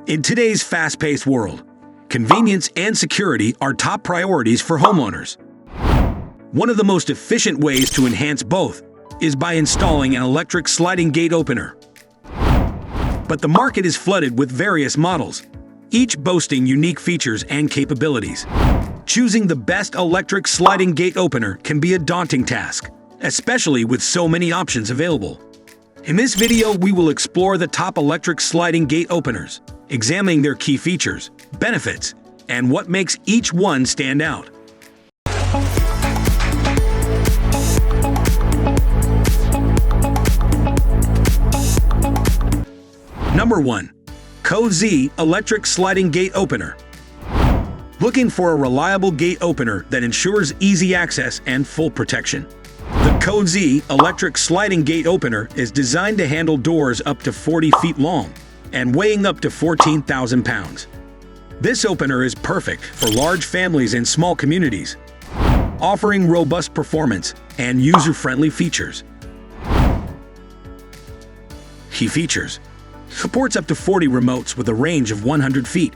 In today's fast-paced world, convenience and security are top priorities for homeowners. One of the most efficient ways to enhance both is by installing an electric sliding gate opener. But the market is flooded with various models, each boasting unique features and capabilities. Choosing the best electric sliding gate opener can be a daunting task, especially with so many options available. In this video, we will explore the top electric sliding gate openers, examining their key features, benefits, and what makes each one stand out. Number 1. Cozy Electric Sliding Gate Opener. Looking for a reliable gate opener that ensures easy access and full protection? The Cozy Electric Sliding Gate Opener is designed to handle doors up to 40 feet long and weighing up to 14,000 pounds. This opener is perfect for large families and small communities, offering robust performance and user-friendly features. Key features: supports up to 40 remotes with a range of 100 feet.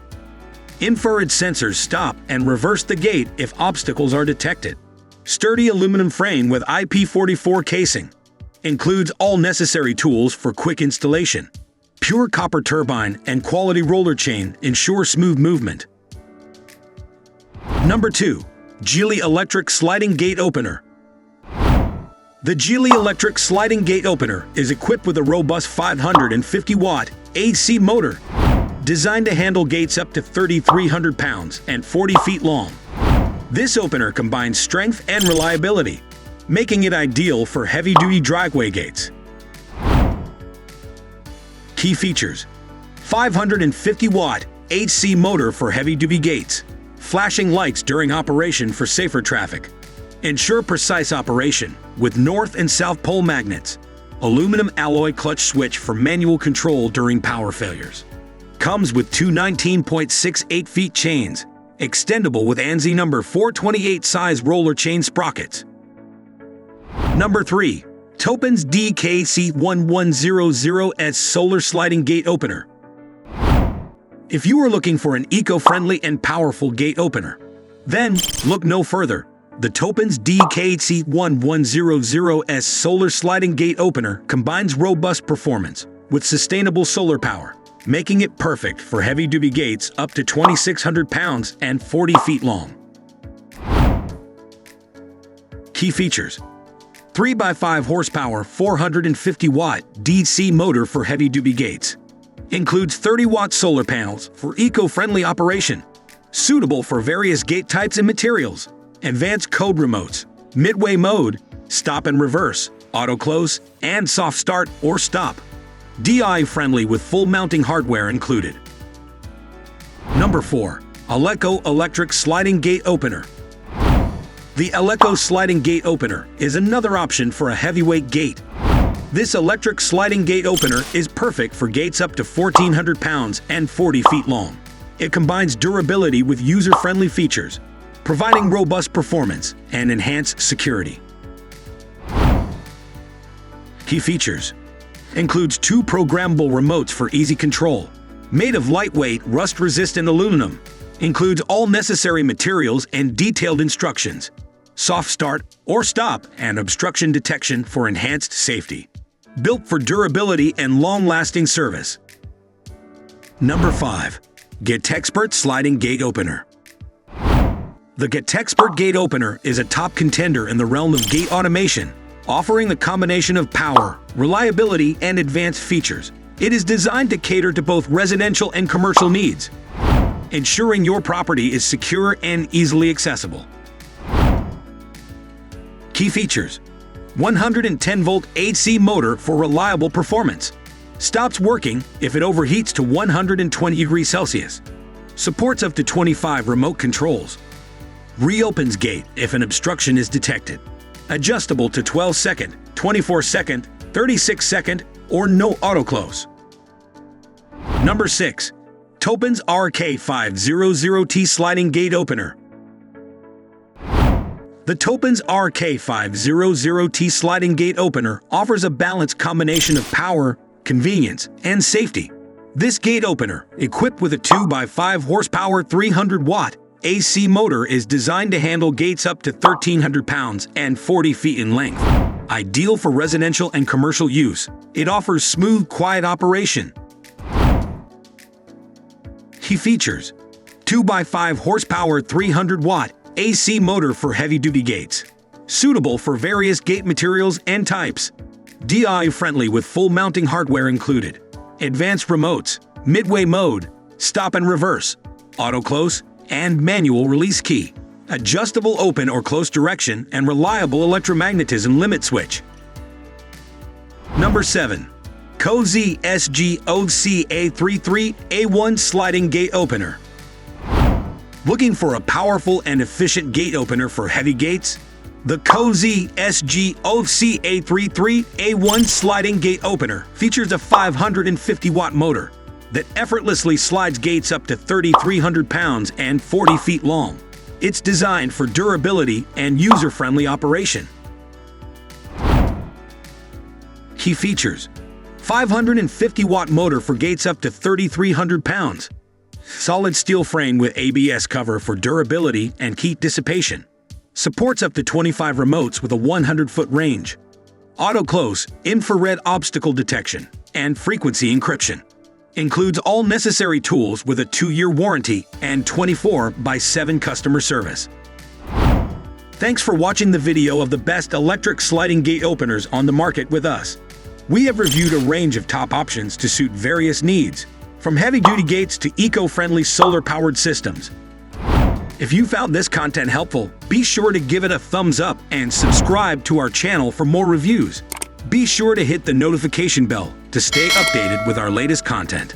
Infrared sensors stop and reverse the gate if obstacles are detected. Sturdy aluminum frame with IP44 casing. Includes all necessary tools for quick installation. Pure copper turbine and quality roller chain ensure smooth movement. Number 2. JIELI Electric Sliding Gate Opener. The JIELI Electric Sliding Gate Opener is equipped with a robust 550-watt AC motor, designed to handle gates up to 3,300 pounds and 40 feet long. This opener combines strength and reliability, making it ideal for heavy-duty driveway gates. Key features: 550-watt AC motor for heavy-duty gates, flashing lights during operation for safer traffic. Ensure precise operation with north and south pole magnets. Aluminum alloy clutch switch for manual control during power failures. Comes with two 19.68 feet chains, extendable with ANSI number 428 size roller chain sprockets. Number 3. TOPENS DKC1100S Solar Sliding Gate Opener. If you are looking for an eco-friendly and powerful gate opener, then look no further. The TOPENS DKC1100S Solar Sliding Gate Opener combines robust performance with sustainable solar power, making it perfect for heavy-duty gates up to 2,600 pounds and 40 feet long. Key features: 3x5 horsepower 450-watt DC motor for heavy-duty gates. Includes 30-watt solar panels for eco-friendly operation, suitable for various gate types and materials. Advanced code remotes, midway mode, stop and reverse, auto close, and soft start or stop. DI friendly with full mounting hardware included. Number 4. ALEKO Electric Sliding Gate Opener. The ALEKO Sliding Gate Opener is another option for a heavyweight gate. This electric sliding gate opener is perfect for gates up to 1,400 pounds and 40 feet long. It combines durability with user-friendly features, providing robust performance and enhanced security. Key features: includes two programmable remotes for easy control, made of lightweight, rust-resistant aluminum, includes all necessary materials and detailed instructions, soft start or stop, and obstruction detection for enhanced safety. Built for durability and long-lasting service. Number 5. GATEXPERT Sliding Gate Opener. The GATEXPERT Gate Opener is a top contender in the realm of gate automation, offering the combination of power, reliability, and advanced features. It is designed to cater to both residential and commercial needs, ensuring your property is secure and easily accessible. Key features: 110-volt AC motor for reliable performance. Stops working if it overheats to 120 degrees Celsius. Supports up to 25 remote controls. Reopens gate if an obstruction is detected. Adjustable to 12-second, 24-second, 36-second, or no auto close. Number 6. TOPENS RK500T Sliding Gate Opener. The TOPENS RK500T Sliding Gate Opener offers a balanced combination of power, convenience, and safety. This gate opener, equipped with a 2x5 horsepower 300-watt AC motor, is designed to handle gates up to 1,300 pounds and 40 feet in length. Ideal for residential and commercial use, it offers smooth, quiet operation. Key features: 2x5 horsepower 300-watt AC motor for heavy-duty gates. Suitable for various gate materials and types. DIY-friendly with full mounting hardware included. Advanced remotes, midway mode, stop and reverse, auto close, and manual release key. Adjustable open or close direction and reliable electromagnetism limit switch. Number 7. Cozy SGOCA33A1 Sliding Gate Opener. Looking for a powerful and efficient gate opener for heavy gates? The Cozy SGOCA33A1 Sliding Gate Opener features a 550-watt motor that effortlessly slides gates up to 3,300 pounds and 40 feet long. It's designed for durability and user-friendly operation. Key features: 550-watt motor for gates up to 3,300 pounds. Solid steel frame with ABS cover for durability and heat dissipation. Supports up to 25 remotes with a 100-foot range. Auto close, infrared obstacle detection, and frequency encryption. Includes all necessary tools with a 2-year warranty and 24/7 customer service. Thanks for watching the video of the best electric sliding gate openers on the market with us. We have reviewed a range of top options to suit various needs, from heavy-duty gates to eco-friendly solar-powered systems. If you found this content helpful, be sure to give it a thumbs up and subscribe to our channel for more reviews. Be sure to hit the notification bell to stay updated with our latest content.